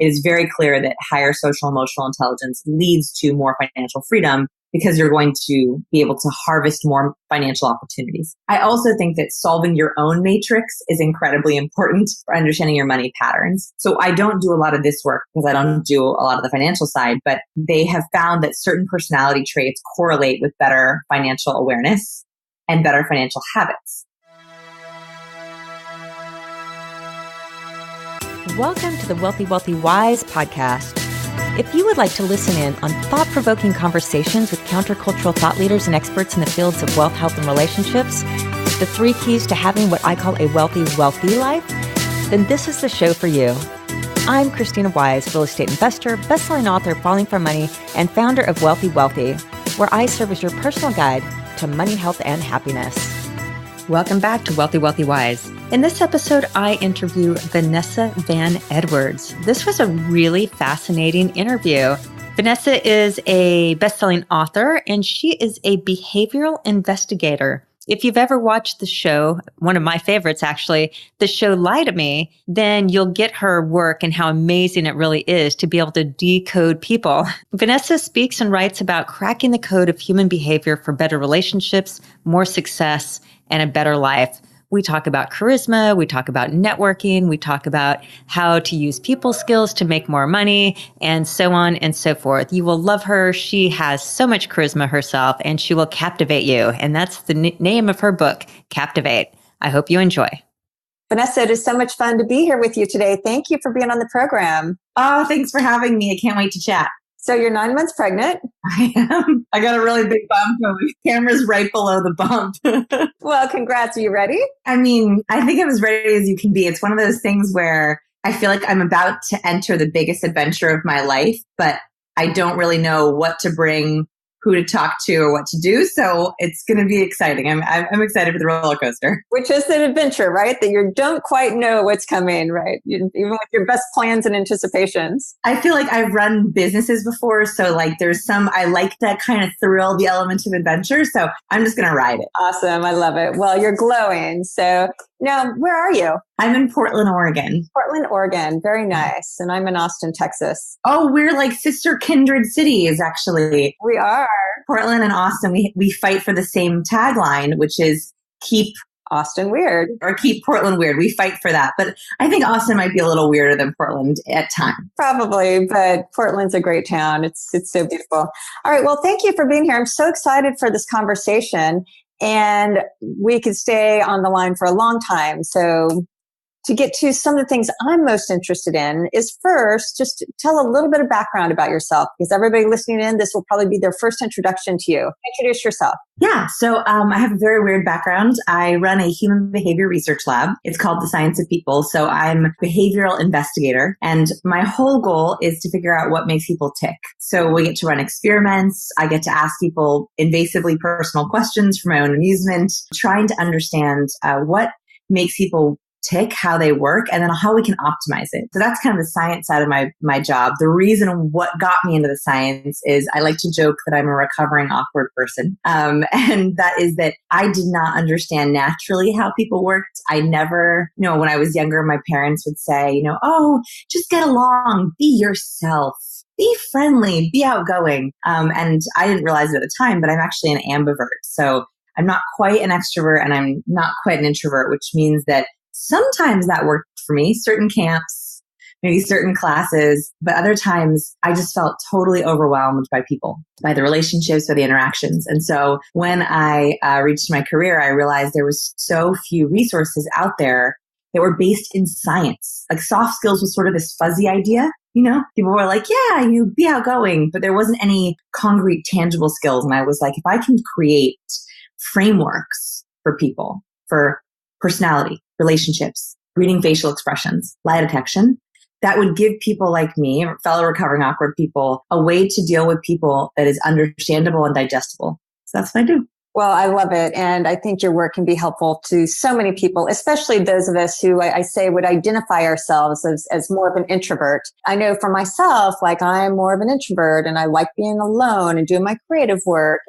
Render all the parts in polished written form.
it is very clear that higher social emotional intelligence leads to more financial freedom because you're going to be able to harvest more financial opportunities. I also think that solving your own matrix is incredibly important for understanding your money patterns. So I don't do a lot of this work because I don't do a lot of the financial side, but they have found that certain personality traits correlate with better financial awareness and better financial habits. Welcome to the Wealthy, Wealthy, Wise podcast. If you would like to listen in on thought-provoking conversations with countercultural thought leaders and experts in the fields of wealth, health, and relationships, the 3 keys to having what I call a wealthy, wealthy life, then this is the show for you. I'm Krisstina Wise, real estate investor, best-selling author, Falling for Money, and founder of Wealthy, Wealthy, where I serve as your personal guide to money, health, and happiness. Welcome back to Wealthy, Wealthy, Wise. In this episode, I interview Vanessa Van Edwards. This was a really fascinating interview. Vanessa is a best-selling author, and she is a behavioral investigator. If you've ever watched the show, one of my favorites actually, the show Lie to Me, then you'll get her work and how amazing it really is to be able to decode people. Vanessa speaks and writes about cracking the code of human behavior for better relationships, more success, and a better life. We talk about charisma, we talk about networking, we talk about how to use people skills to make more money, and so on and so forth. You will love her. She has so much charisma herself, and she will captivate you. And that's the name of her book, Captivate. I hope you enjoy. Vanessa, it is so much fun to be here with you today. Thank you for being on the program. Oh, thanks for having me. I can't wait to chat. So you're 9 months pregnant. I am. I got a really big bump. The camera's right below the bump. Well, congrats. Are you ready? I mean, I think I'm as ready as you can be. It's one of those things where I feel like I'm about to enter the biggest adventure of my life, but I don't really know what to bring, who to talk to, or what to do. So it's going to be exciting. I'm excited for the roller coaster. Which is an adventure, right? That you don't quite know what's coming, right? Even with your best plans and anticipations. I feel like I've run businesses before. So like I like that kind of thrill, the element of adventure. So I'm just going to ride it. Awesome. I love it. Well, you're glowing. So now, where are you? I'm in Portland, Oregon. Portland, Oregon. Very nice. And I'm in Austin, Texas. Oh, we're like sister kindred cities, actually. We are. Portland and Austin, we fight for the same tagline, which is keep Austin weird. Or keep Portland weird. We fight for that. But I think Austin might be a little weirder than Portland at times. Probably, but Portland's a great town. It's so beautiful. All right. Well, thank you for being here. I'm so excited for this conversation. And we could stay on the line for a long time. So to get to some of the things I'm most interested in is first, just tell a little bit of background about yourself, because everybody listening in, this will probably be their first introduction to you. Introduce yourself. Yeah. So I have a very weird background. I run a human behavior research lab. It's called The Science of People. So I'm a behavioral investigator, and my whole goal is to figure out what makes people tick. So we get to run experiments. I get to ask people invasively personal questions for my own amusement, trying to understand what makes people tick, how they work, and then how we can optimize it. So that's kind of the science side of my job. The reason what got me into the science is I like to joke that I'm a recovering awkward person. And that is that I did not understand naturally how people worked. I never, when I was younger, my parents would say, oh, just get along, be yourself. Be friendly, be outgoing. And I didn't realize it at the time, but I'm actually an ambivert. So I'm not quite an extrovert and I'm not quite an introvert, which means that sometimes that worked for me, certain camps, maybe certain classes, but other times I just felt totally overwhelmed by people, by the relationships, by the interactions. And so when I reached my career, I realized there was so few resources out there that were based in science. Like soft skills was sort of this fuzzy idea. People were like, yeah, you be outgoing, but there wasn't any concrete, tangible skills. And I was like, if I can create frameworks for people, for personality, relationships, reading facial expressions, lie detection, that would give people like me, fellow recovering awkward people, a way to deal with people that is understandable and digestible. So that's what I do. Well, I love it. And I think your work can be helpful to so many people, especially those of us who I say would identify ourselves as more of an introvert. I know for myself, like I'm more of an introvert and I like being alone and doing my creative work.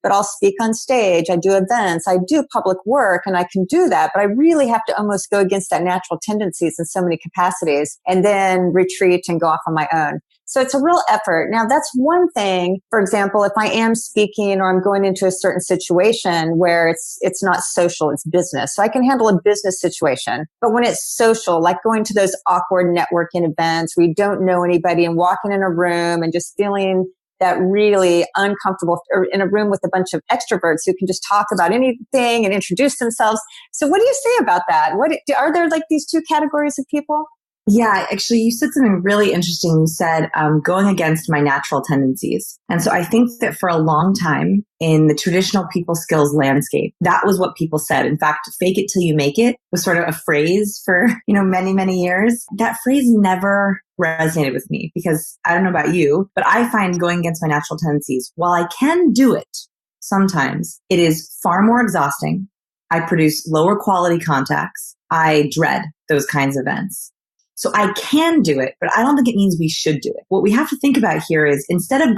but I'll speak on stage. I do events. I do public work, and I can do that. But I really have to almost go against that natural tendencies in so many capacities and then retreat and go off on my own. So it's a real effort. Now, that's one thing. For example, if I am speaking or I'm going into a certain situation where it's not social, it's business. So I can handle a business situation. But when it's social, like going to those awkward networking events where you don't know anybody and walking in a room and just feeling that really uncomfortable, or in a room with a bunch of extroverts who can just talk about anything and introduce themselves. So what do you say about that? Are there like these two categories of people? Yeah, actually, you said something really interesting. You said going against my natural tendencies. And so I think that for a long time in the traditional people skills landscape, that was what people said. In fact, fake it till you make it was sort of a phrase for, many, many years. That phrase never resonated with me because I don't know about you, but I find going against my natural tendencies, while I can do it sometimes, it is far more exhausting. I produce lower quality contacts. I dread those kinds of events. So I can do it, but I don't think it means we should do it. What we have to think about here is instead of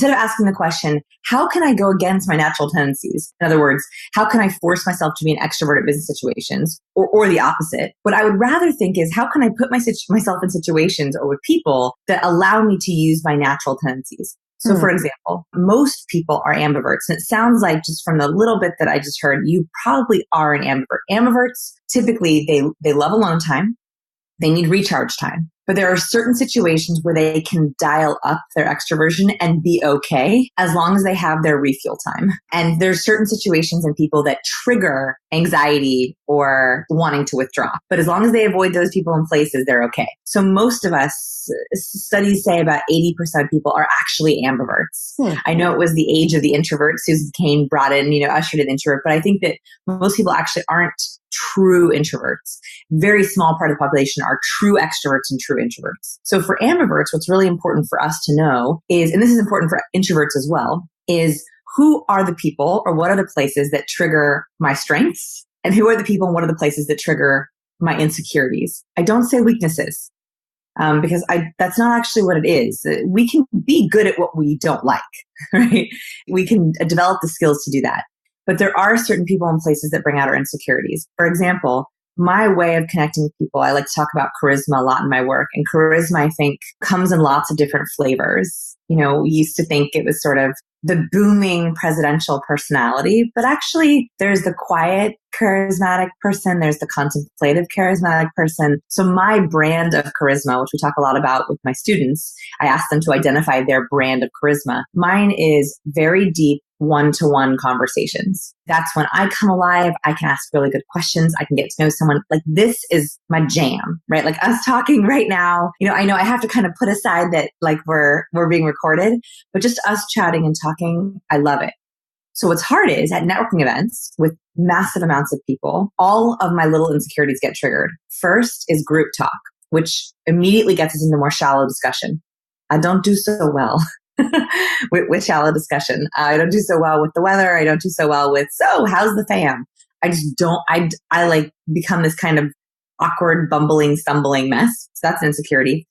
asking the question, how can I go against my natural tendencies? In other words, how can I force myself to be an extrovert at business situations or the opposite? What I would rather think is how can I put myself in situations or with people that allow me to use my natural tendencies? So for example, most people are ambiverts. And it sounds like just from the little bit that I just heard, you probably are an ambivert. Ambiverts, typically they love alone time. They need recharge time. But there are certain situations where they can dial up their extroversion and be okay as long as they have their refuel time. And there's certain situations in people that trigger anxiety or wanting to withdraw. But as long as they avoid those people and places, they're okay. So most of us, studies say about 80% of people are actually ambiverts. I know it was the age of the introvert. Susan Cain brought in, ushered in introvert. But I think that most people actually aren't true introverts. Very small part of the population are true extroverts and true introverts. So for ambiverts, what's really important for us to know is, and this is important for introverts as well, is who are the people or what are the places that trigger my strengths and who are the people and what are the places that trigger my insecurities. I don't say weaknesses because that's not actually what it is. We can be good at what we don't like, right? We can develop the skills to do that. But there are certain people and places that bring out our insecurities. For example, my way of connecting with people, I like to talk about charisma a lot in my work. And charisma, I think, comes in lots of different flavors. We used to think it was sort of the booming presidential personality, but actually there's the quiet charismatic person, there's the contemplative charismatic person. So my brand of charisma, which we talk a lot about with my students, I ask them to identify their brand of charisma. Mine is very deep one-to-one conversations. That's when I come alive. I can ask really good questions. I can get to know someone. Like this is my jam, right? Like us talking right now, I know I have to kind of put aside that like we're being recorded, but just us chatting and talking, I love it. So what's hard is at networking events with massive amounts of people, all of my little insecurities get triggered. First is group talk, which immediately gets us into more shallow discussion. I don't do so well with shallow discussion. I don't do so well with the weather. I don't do so well with, so how's the fam? I just don't, I like become this kind of awkward, bumbling, stumbling mess. So that's an insecurity.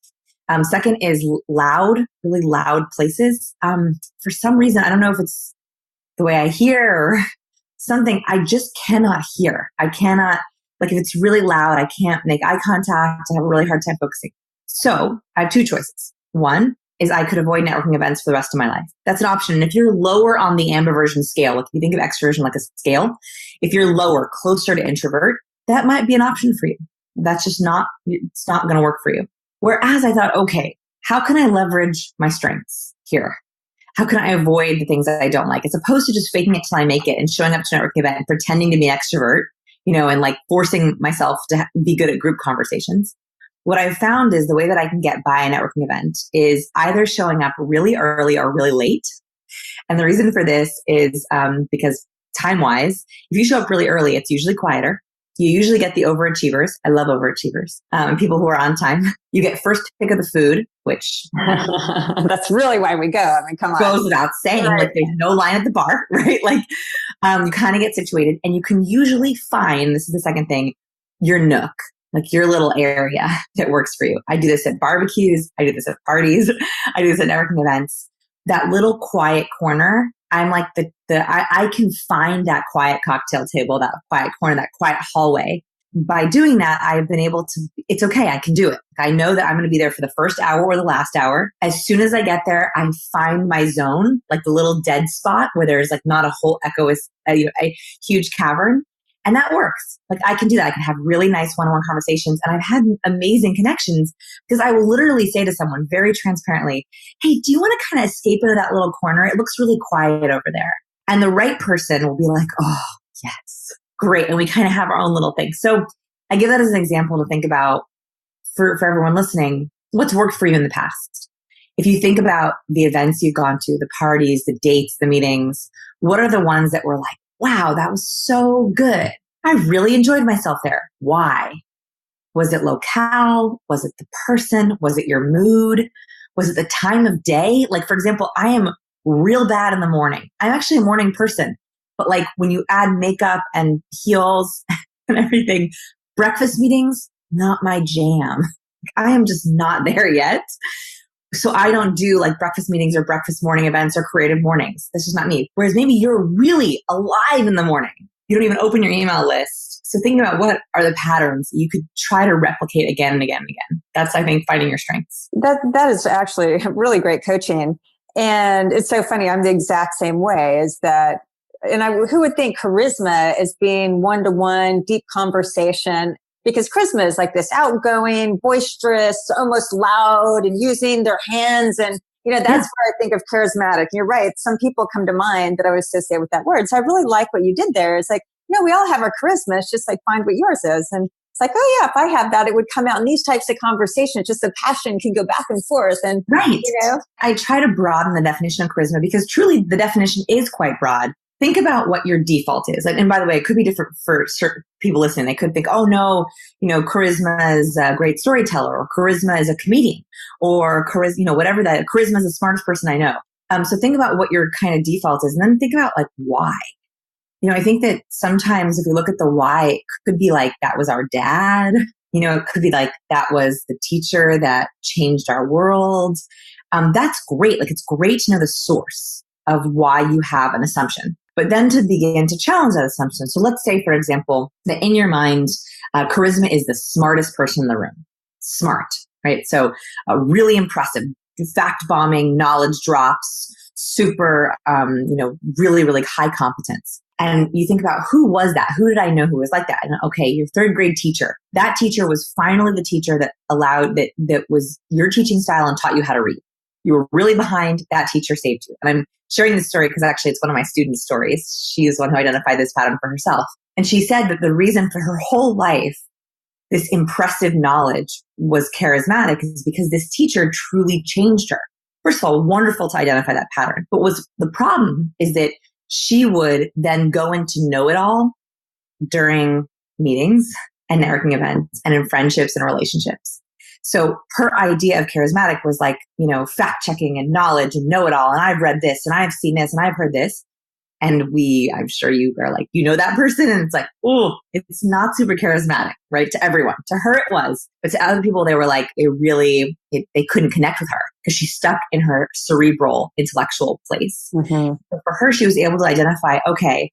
Second is loud, really loud places. For some reason, I don't know if it's the way I hear or something, I just cannot hear. I cannot, like if it's really loud, I can't make eye contact. I have a really hard time focusing. So I have two choices. One is I could avoid networking events for the rest of my life. That's an option. And if you're lower on the ambiversion scale, like if you think of extroversion like a scale, if you're lower, closer to introvert, that might be an option for you. That's just it's not going to work for you. Whereas I thought, okay, how can I leverage my strengths here? How can I avoid the things that I don't like? As opposed to just faking it till I make it and showing up to a networking event and pretending to be an extrovert, and like forcing myself to be good at group conversations. What I've found is the way that I can get by a networking event is either showing up really early or really late. And the reason for this is because time-wise, if you show up really early, it's usually quieter. You usually get the overachievers. I love overachievers. And people who are on time. You get first pick of the food, which that's really why we go. I mean, come on. Goes without saying, right. Like there's no line at the bar, right? Like you kind of get situated and you can usually find, this is the second thing, your nook, like your little area that works for you. I do this at barbecues. I do this at parties. I do this at networking events. That little quiet corner I'm like I can find that quiet cocktail table, that quiet corner, that quiet hallway. By doing that, I've been able to, it's okay. I can do it. I know that I'm going to be there for the first hour or the last hour. As soon as I get there, I find my zone, like the little dead spot where there's like not a whole echoous, a huge cavern. And that works. Like I can do that. I can have really nice one-on-one conversations. And I've had amazing connections because I will literally say to someone very transparently, hey, do you want to kind of escape into that little corner? It looks really quiet over there. And the right person will be like, oh, yes, great. And we kind of have our own little thing. So I give that as an example to think about for everyone listening, what's worked for you in the past. If you think about the events you've gone to, the parties, the dates, the meetings, what are the ones that were like, wow, that was so good. I really enjoyed myself there. Why? Was it locale? Was it the person? Was it your mood? Was it the time of day? Like, for example, I am real bad in the morning. I'm actually a morning person. But like when you add makeup and heels and everything, breakfast meetings, not my jam. I am just not there yet. So I don't do like breakfast meetings or breakfast morning events or creative mornings. That's just not me. Whereas maybe you're really alive in the morning. You don't even open your email list. So think about what are the patterns you could try to replicate again and again and again. That's, I think, finding your strengths. That is actually really great coaching. And it's so funny. I'm the exact same way is that, and who would think charisma as being one-to-one, deep conversation? Because charisma is like this outgoing, boisterous, almost loud and using their hands. And, that's where I think of charismatic. And you're right. Some people come to mind that I would associate with that word. So I really like what you did there. It's like, we all have our charisma. It's just like, find what yours is. And it's like, oh yeah, if I have that, it would come out in these types of conversations. Just the passion can go back and forth. And, right. I try to broaden the definition of charisma because truly the definition is quite broad. Think about what your default is. And by the way, it could be different for certain people listening. They could think, oh no, charisma is a great storyteller, or charisma is a comedian, or charisma, whatever that, charisma is the smartest person I know. So think about what your kind of default is and then think about like why. I think that sometimes if we look at the why, it could be like, that was our dad. It could be like, that was the teacher that changed our world. That's great. Like it's great to know the source of why you have an assumption. But then to begin to challenge that assumption. So let's say, for example, that in your mind, charisma is the smartest person in the room. Smart, right? So really impressive, fact bombing, knowledge drops, super, really, really high competence. And you think about who was that? Who did I know who was like that? And okay, your third grade teacher. That teacher was finally the teacher that allowed that was your teaching style and taught you how to read. You were really behind. That teacher saved you. And I'm sharing this story because actually it's one of my students' stories. She is one who identified this pattern for herself. And she said that the reason for her whole life, this impressive knowledge was charismatic is because this teacher truly changed her. First of all, wonderful to identify that pattern. But the problem is that she would then go into know-it-all during meetings and networking events and in friendships and relationships. So her idea of charismatic was like, fact checking and knowledge and know it all. And I've read this and I've seen this and I've heard this. And I'm sure you are like, that person. And it's like, oh, it's not super charismatic, right? To everyone. To her, it was. But to other people, they were like, they couldn't connect with her because she's stuck in her cerebral intellectual place. Mm-hmm. So for her, she was able to identify, okay,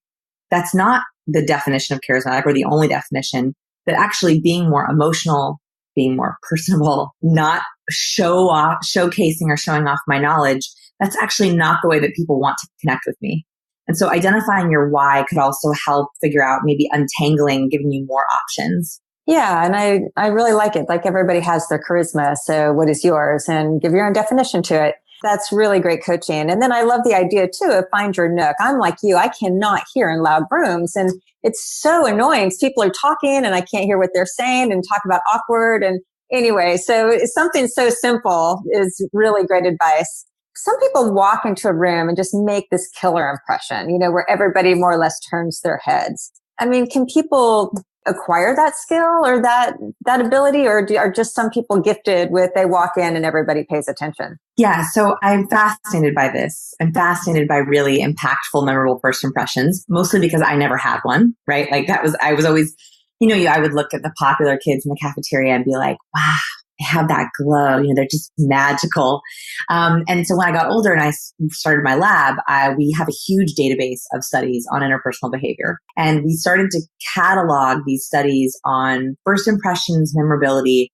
that's not the definition of charismatic or the only definition, that actually being more emotional, being more personable, not showcasing or showing off my knowledge, that's actually not the way that people want to connect with me. And so identifying your why could also help figure out maybe untangling, giving you more options. Yeah. And I really like it. Like everybody has their charisma. So what is yours? And give your own definition to it. That's really great coaching. And then I love the idea too of find your nook. I'm like you, I cannot hear in loud rooms. And it's so annoying because people are talking and I can't hear what they're saying and talk about awkward. And anyway, so it's something so simple is really great advice. Some people walk into a room and just make this killer impression, where everybody more or less turns their heads. I mean, can people acquire that skill or that ability, or are just some people gifted with they walk in and everybody pays attention? Yeah, so I'm fascinated by this. I'm fascinated by really impactful, memorable first impressions, mostly because I never had one, right? Like I was always, I would look at the popular kids in the cafeteria and be like, wow, have that glow. They're just magical. And so when I got older and I started my lab, we have a huge database of studies on interpersonal behavior. And we started to catalog these studies on first impressions, memorability,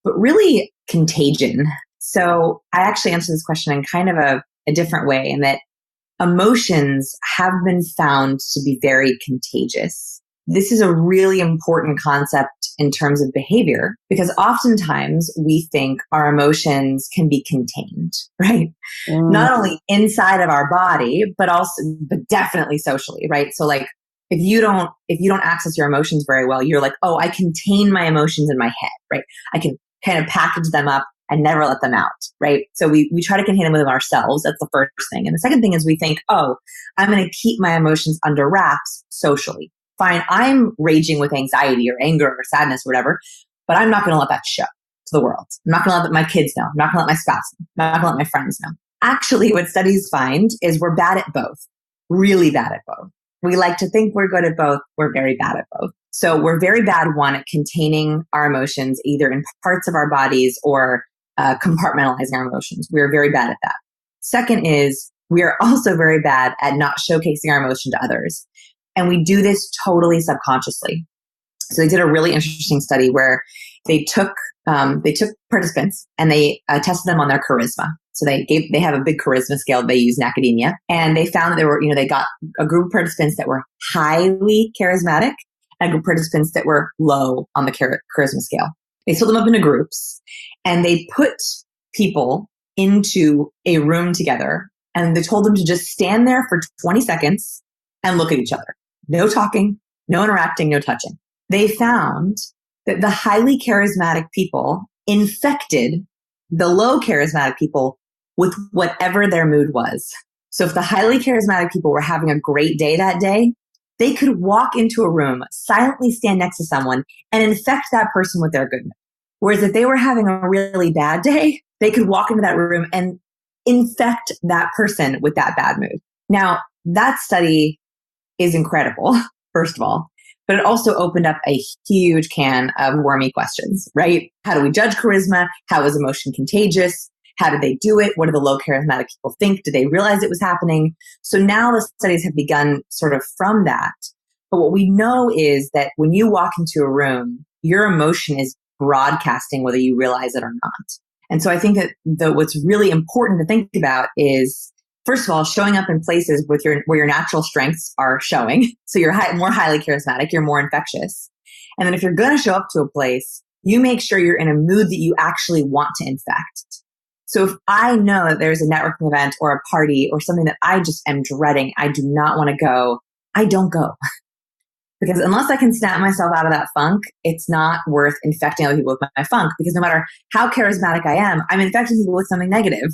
but really contagion. So I actually answer this question in kind of a different way, in that emotions have been found to be very contagious. This is a really important concept in terms of behavior, because oftentimes we think our emotions can be contained, right? Not only inside of our body, but definitely socially, right? So like, if you don't access your emotions very well, you're like, oh, I contain my emotions in my head, right? I can kind of package them up and never let them out, right? So we try to contain them within ourselves. That's the first thing. And the second thing is we think, oh, I'm going to keep my emotions under wraps socially. Fine, I'm raging with anxiety or anger or sadness or whatever, but I'm not going to let that show to the world. I'm not going to let my kids know. I'm not going to let my spouse know. I'm not going to let my friends know. Actually, what studies find is we're bad at both, really bad at both. We like to think we're good at both. We're very bad at both. So we're very bad, one, at containing our emotions, either in parts of our bodies or compartmentalizing our emotions. We're very bad at that. Second is we are also very bad at not showcasing our emotion to others. And we do this totally subconsciously. So they did a really interesting study where they took participants and they tested them on their charisma. So they have a big charisma scale they use in academia, and they found that they got a group of participants that were highly charismatic and a group of participants that were low on the charisma scale. They split them up into groups, and they put people into a room together, and they told them to just stand there for 20 seconds and look at each other. No talking, no interacting, no touching. They found that the highly charismatic people infected the low charismatic people with whatever their mood was. So if the highly charismatic people were having a great day that day, they could walk into a room, silently stand next to someone, and infect that person with their good mood. Whereas if they were having a really bad day, they could walk into that room and infect that person with that bad mood. Now, that study is incredible, first of all, but it also opened up a huge can of wormy questions, right? How do we judge charisma? How is emotion contagious? How did they do it? What do the low charismatic people think? Did they realize it was happening? So now the studies have begun sort of from that. But what we know is that when you walk into a room, your emotion is broadcasting whether you realize it or not. And so I think that what's really important to think about is, first of all, showing up in places with where your natural strengths are showing. So you're more highly charismatic, you're more infectious. And then if you're going to show up to a place, you make sure you're in a mood that you actually want to infect. So if I know that there's a networking event or a party or something that I just am dreading, I do not want to go, I don't go. Because unless I can snap myself out of that funk, it's not worth infecting other people with my funk. Because no matter how charismatic I am, I'm infecting people with something negative.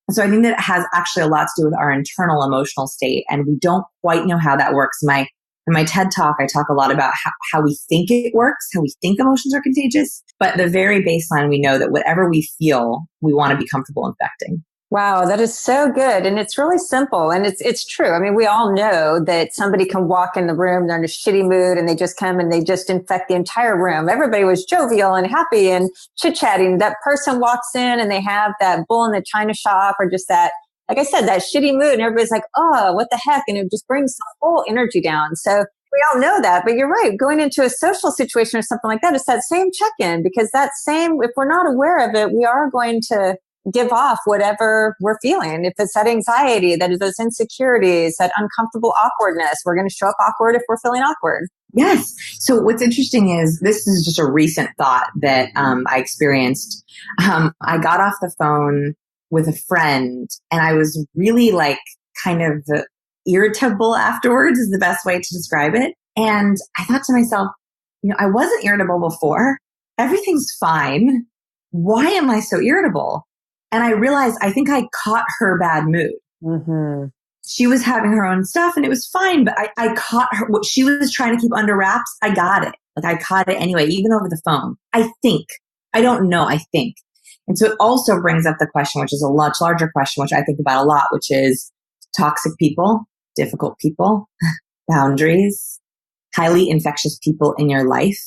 And so I think that it has actually a lot to do with our internal emotional state. And we don't quite know how that works. In my TED Talk, I talk a lot about how we think it works, how we think emotions are contagious. But the very baseline, we know that whatever we feel, we want to be comfortable infecting. Wow, that is so good. And it's really simple. And it's true. I mean, we all know that somebody can walk in the room, they're in a shitty mood, and they just come and they just infect the entire room. Everybody was jovial and happy and chit-chatting. That person walks in and they have that bull in the china shop, or just that, like I said, that shitty mood. And everybody's like, oh, what the heck? And it just brings the whole energy down. So we all know that, but you're right. Going into a social situation or something like that, it's that same check-in, because if we're not aware of it, we are going to give off whatever we're feeling. If it's that anxiety, that is those insecurities, that uncomfortable awkwardness, we're going to show up awkward if we're feeling awkward. Yes. So what's interesting is, this is just a recent thought that I experienced. I got off the phone with a friend and I was really kind of irritable afterwards is the best way to describe it. And I thought to myself, I wasn't irritable before. Everything's fine. Why am I so irritable? And I realized I think I caught her bad mood. Mm-hmm. She was having her own stuff and it was fine, but I caught her, what she was trying to keep under wraps. I got it. I caught it anyway, even over the phone. I think. I don't know. I think. And so it also brings up the question, which is a much larger question, which I think about a lot, which is toxic people, difficult people, boundaries, highly infectious people in your life.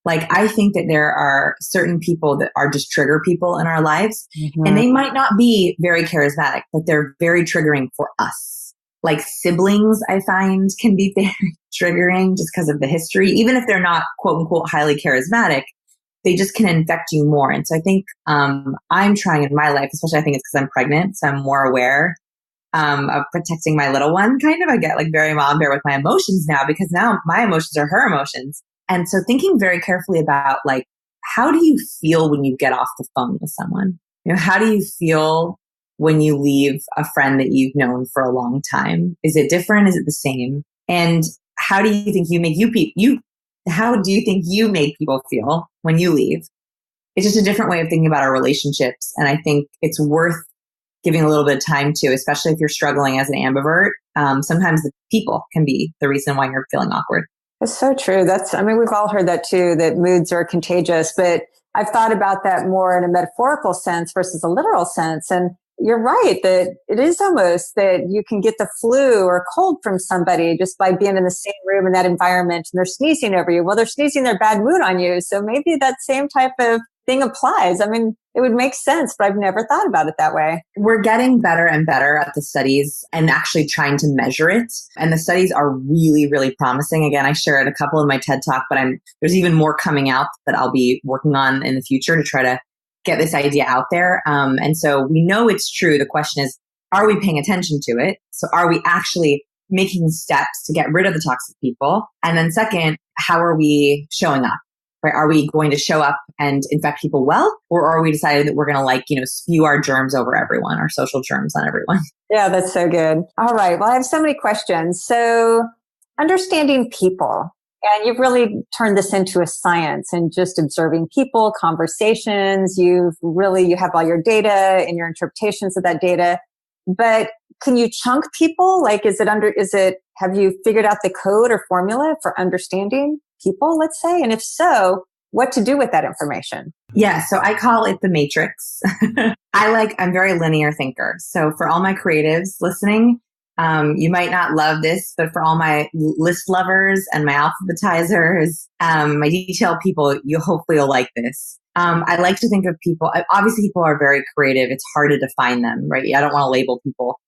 Like, I think that there are certain people that are just trigger people in our lives, and they might not be very charismatic, but they're very triggering for us. Like siblings, I find, can be very triggering just because of the history. Even if they're not, quote unquote, highly charismatic, they just can infect you more. And so I think I'm trying in my life, especially I think it's because I'm pregnant, so I'm more aware of protecting my little one. Kind of, I get like very mom bear with my emotions now, because now my emotions are her emotions. And so thinking very carefully about like, how do you feel when you get off the phone with someone? You know, how do you feel when you leave a friend that you've known for a long time? Is it different? Is it the same? And how do you think you make how do you think you make people feel when you leave? It's just a different way of thinking about our relationships. And I think it's worth giving a little bit of time to, especially if you're struggling as an ambivert. Sometimes the people can be the reason why you're feeling awkward. It's so true. We've all heard that too, that moods are contagious, but I've thought about that more in a metaphorical sense versus a literal sense. And you're right that it is almost that you can get the flu or cold from somebody just by being in the same room in that environment, and they're sneezing over you. Well, they're sneezing their bad mood on you. So maybe that same type of thing applies. I mean, it would make sense, but I've never thought about it that way. We're getting better and better at the studies and actually trying to measure it. And the studies are really, really promising. Again, I shared a couple in my TED Talk, but there's even more coming out that I'll be working on in the future to try to get this idea out there. And so we know it's true. The question is, are we paying attention to it? So are we actually making steps to get rid of the toxic people? And then second, how are we showing up? Right? Are we going to show up and infect people well? Or are we decided that we're going to spew our germs over everyone, our social germs on everyone? Yeah, that's so good. All right. Well, I have so many questions. So understanding people, and you've really turned this into a science and just observing people, conversations. You have all your data and your interpretations of that data, but can you chunk people? Like, have you figured out the code or formula for understanding people, let's say? And if so, what to do with that information? Yeah. So I call it the matrix. I'm very linear thinker. So for all my creatives listening, you might not love this, but for all my list lovers and my alphabetizers, my detail people, hopefully you'll like this. I like to think of people, obviously people are very creative. It's hard to define them, right? I don't want to label people.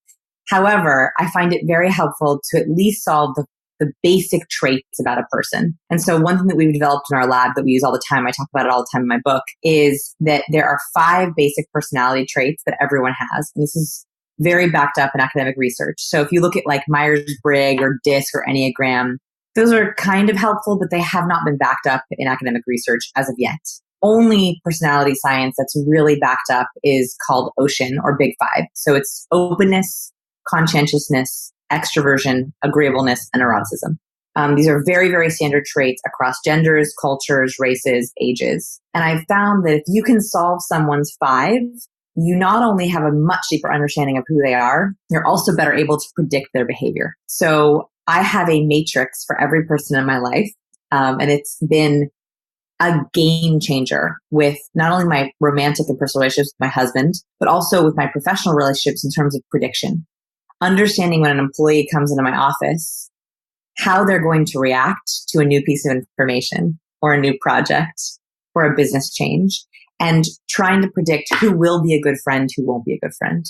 However, I find it very helpful to at least solve the basic traits about a person. And so one thing that we've developed in our lab that we use all the time, I talk about it all the time in my book, is that there are 5 basic personality traits that everyone has. And this is very backed up in academic research. So if you look at like Myers-Briggs or DISC or Enneagram, those are kind of helpful, but they have not been backed up in academic research as of yet. Only personality science that's really backed up is called OCEAN, or Big 5. So it's openness, conscientiousness, extroversion, agreeableness, and eroticism. These are very, very standard traits across genders, cultures, races, ages. And I've found that if you can solve someone's 5, you not only have a much deeper understanding of who they are, you're also better able to predict their behavior. So I have a matrix for every person in my life. And it's been a game changer with not only my romantic and personal relationships with my husband, but also with my professional relationships in terms of prediction. Understanding when an employee comes into my office, how they're going to react to a new piece of information or a new project or a business change, and trying to predict who will be a good friend, who won't be a good friend,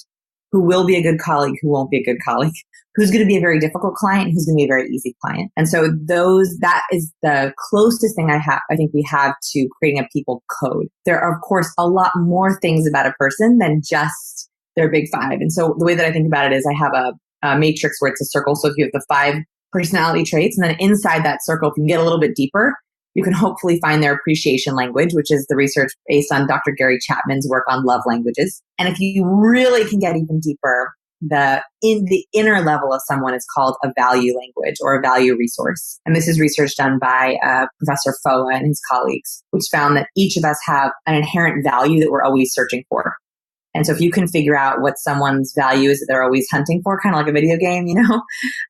who will be a good colleague, who won't be a good colleague, who's going to be a very difficult client, who's going to be a very easy client. And so that is the closest thing I think we have to creating a people code. There are, of course, a lot more things about a person than just their big 5. And so the way that I think about it is I have a matrix where it's a circle. So if you have the 5 personality traits, and then inside that circle, if you can get a little bit deeper, you can hopefully find their appreciation language, which is the research based on Dr. Gary Chapman's work on love languages. And if you really can get even deeper, the inner level of someone is called a value language or a value resource. And this is research done by Professor Foa and his colleagues, which found that each of us have an inherent value that we're always searching for. And so if you can figure out what someone's value is that they're always hunting for, kind of like a video game,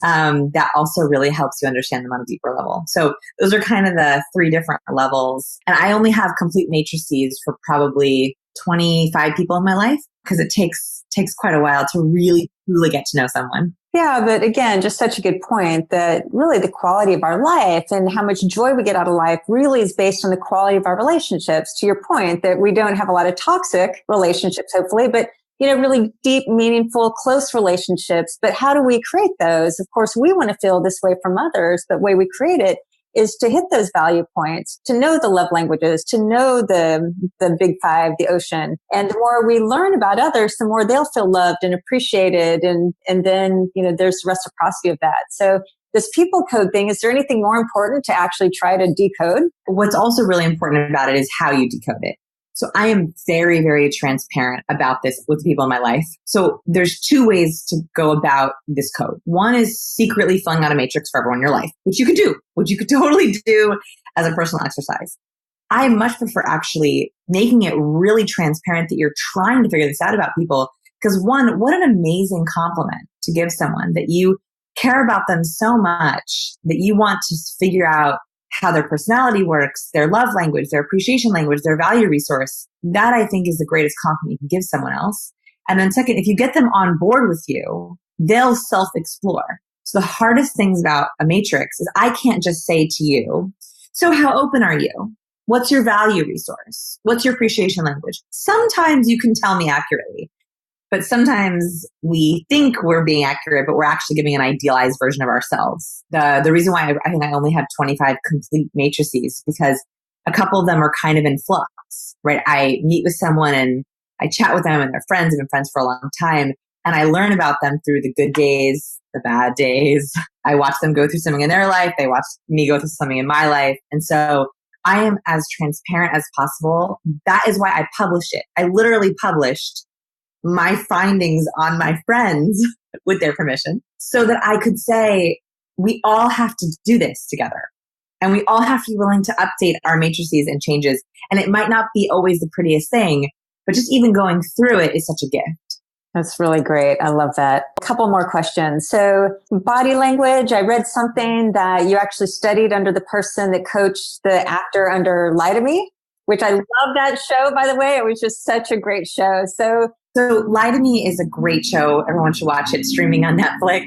that also really helps you understand them on a deeper level. So those are kind of the 3 different levels. And I only have complete matrices for probably 25 people in my life, because it takes quite a while to really, truly get to know someone. Yeah, but again, just such a good point that really the quality of our life and how much joy we get out of life really is based on the quality of our relationships. To your point that we don't have a lot of toxic relationships, hopefully, but really deep, meaningful, close relationships. But how do we create those? Of course, we want to feel this way from others, but the way we create it is to hit those value points, to know the love languages, to know the big five, the ocean. And the more we learn about others, the more they'll feel loved and appreciated. And then, there's reciprocity of that. So this people code thing, is there anything more important to actually try to decode? What's also really important about it is how you decode it. So I am very, very transparent about this with people in my life. So there's two ways to go about this code. One is secretly filling out a matrix for everyone in your life, which you could do, which you could totally do as a personal exercise. I much prefer actually making it really transparent that you're trying to figure this out about people. Because one, what an amazing compliment to give someone that you care about them so much that you want to figure out how their personality works, their love language, their appreciation language, their value resource. That I think is the greatest compliment you can give someone else. And then second, if you get them on board with you, they'll self-explore. So the hardest things about a matrix is I can't just say to you, so how open are you? What's your value resource? What's your appreciation language? Sometimes you can tell me accurately, but sometimes we think we're being accurate, but we're actually giving an idealized version of ourselves. The reason why I think I only have 25 complete matrices because a couple of them are kind of in flux, right? I meet with someone and I chat with them and they're friends, have been friends for a long time. And I learn about them through the good days, the bad days. I watch them go through something in their life. They watch me go through something in my life. And so I am as transparent as possible. That is why I publish it. I literally published my findings on my friends with their permission so that I could say, we all have to do this together. And we all have to be willing to update our matrices and changes. And it might not be always the prettiest thing, but just even going through it is such a gift. That's really great. I love that. A couple more questions. So body language, I read something that you actually studied under the person that coached the actor under Lie to Me, which I love that show, by the way. It was just such a great show. So Lie to Me is a great show. Everyone should watch it, streaming on Netflix.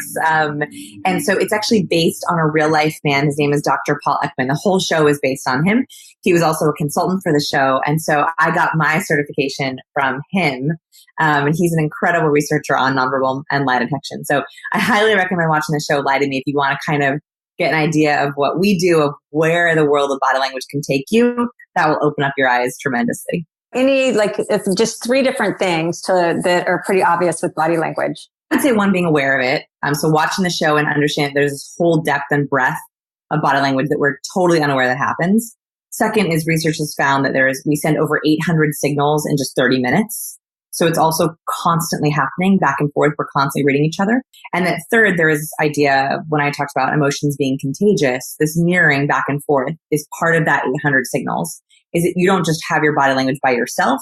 And so it's actually based on a real life man. His name is Dr. Paul Ekman. The whole show is based on him. He was also a consultant for the show. And so I got my certification from him. And he's an incredible researcher on nonverbal and lie detection. So I highly recommend watching the show Lie to Me if you want to kind of get an idea of what we do, of where the world of body language can take you. That will open up your eyes tremendously. If just three different things that are pretty obvious with body language? I'd say one, being aware of it. So watching the show and understand there's this whole depth and breadth of body language that we're totally unaware that happens. Second is research has found that we send over 800 signals in just 30 minutes. So it's also constantly happening back and forth. We're constantly reading each other. And that third, there is this idea of when I talked about emotions being contagious, this mirroring back and forth is part of that 800 signals. Is that you don't just have your body language by yourself.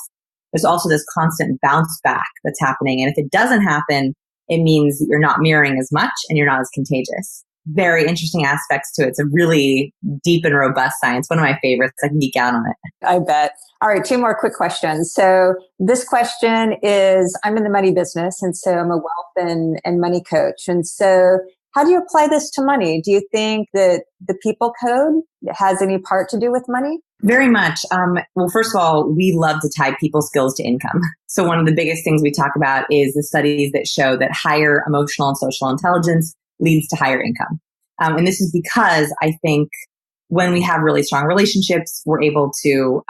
There's also this constant bounce back that's happening. And if it doesn't happen, it means that you're not mirroring as much and you're not as contagious. Very interesting aspects to it. It's a really deep and robust science. One of my favorites. I can geek out on it. I bet. All right, two more quick questions. So this question is, I'm in the money business, and so I'm a wealth and money coach. And so how do you apply this to money? Do you think that the people code has any part to do with money? Very much. Well, first of all, we love to tie people skills to income. So one of the biggest things we talk about is the studies that show that higher emotional and social intelligence leads to higher income. And this is because I think when we have really strong relationships, we're able to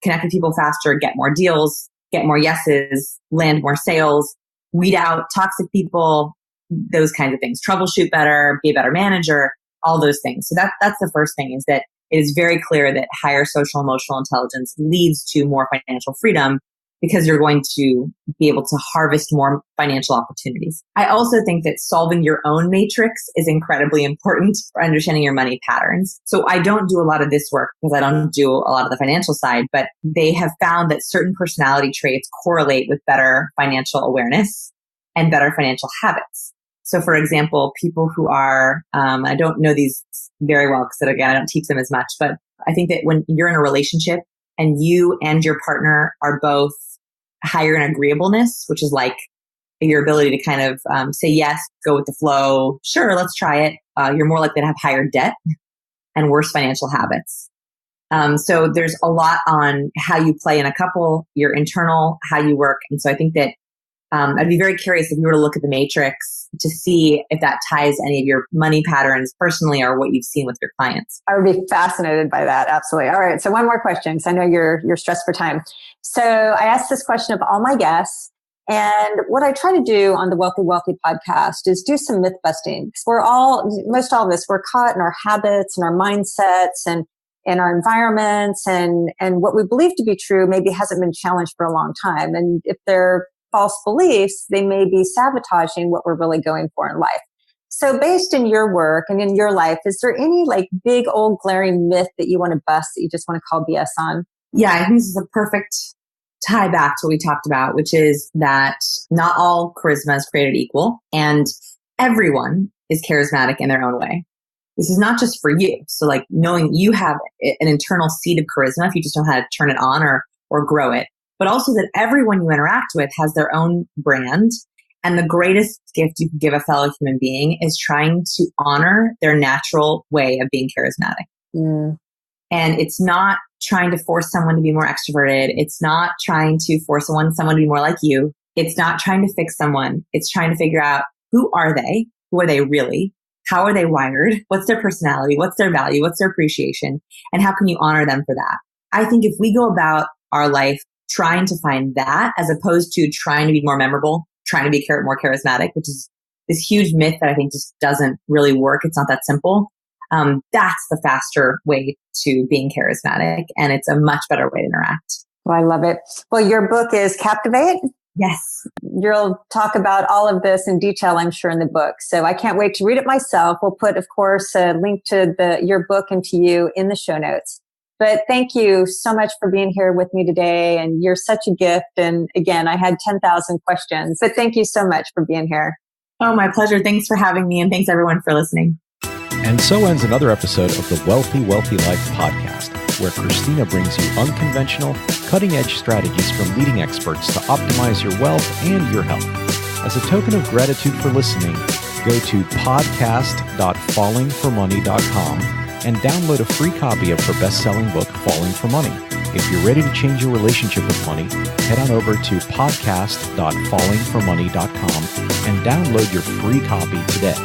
connect with people faster, get more deals, get more yeses, land more sales, weed out toxic people, those kinds of things, troubleshoot better, be a better manager, all those things. So that's the first thing, is that it is very clear that higher social emotional intelligence leads to more financial freedom because you're going to be able to harvest more financial opportunities. I also think that solving your own matrix is incredibly important for understanding your money patterns. So I don't do a lot of this work because I don't do a lot of the financial side, but they have found that certain personality traits correlate with better financial awareness and better financial habits. So for example, people who are, I don't know these very well because again, I don't teach them as much, but I think that when you're in a relationship and you and your partner are both higher in agreeableness, which is like your ability to kind of say yes, go with the flow. Sure, let's try it. You're more likely to have higher debt and worse financial habits. So there's a lot on how you play in a couple, your internal, how you work. And so I think that I'd be very curious if you were to look at the matrix to see if that ties any of your money patterns personally or what you've seen with your clients. I would be fascinated by that. Absolutely. All right. So one more question, because I know you're stressed for time. So I asked this question of all my guests. And what I try to do on the Wealthy podcast is do some myth busting. Because most all of us, we're caught in our habits and our mindsets and in our environments, and what we believe to be true maybe hasn't been challenged for a long time. And if they're false beliefs, they may be sabotaging what we're really going for in life. So based in your work and in your life, is there any like big old glaring myth that you want to bust that you just want to call BS on? Yeah, I think this is a perfect tie back to what we talked about, which is that not all charisma is created equal, and everyone is charismatic in their own way. This is not just for you. So like knowing you have an internal seed of charisma, if you just know how to turn it on or grow it, but also that everyone you interact with has their own brand. And the greatest gift you can give a fellow human being is trying to honor their natural way of being charismatic. Mm. And it's not trying to force someone to be more extroverted. It's not trying to force someone to be more like you. It's not trying to fix someone. It's trying to figure out who are they? Who are they really? How are they wired? What's their personality? What's their value? What's their appreciation? And how can you honor them for that? I think if we go about our life trying to find that, as opposed to trying to be more memorable, trying to be more charismatic, which is this huge myth that I think just doesn't really work. It's not that simple. That's the faster way to being charismatic. And it's a much better way to interact. Well, I love it. Well, your book is Captivate. Yes. You'll talk about all of this in detail, I'm sure, in the book. So I can't wait to read it myself. We'll put, of course, a link to your book and to you in the show notes. But thank you so much for being here with me today. And you're such a gift. And again, I had 10,000 questions, but thank you so much for being here. Oh, my pleasure. Thanks for having me. And thanks everyone for listening. And so ends another episode of the Wealthy Life podcast, where Krisstina brings you unconventional, cutting-edge strategies from leading experts to optimize your wealth and your health. As a token of gratitude for listening, go to podcast.fallingformoney.com and download a free copy of her best-selling book, Falling for Money. If you're ready to change your relationship with money, head on over to podcast.fallingformoney.com and download your free copy today.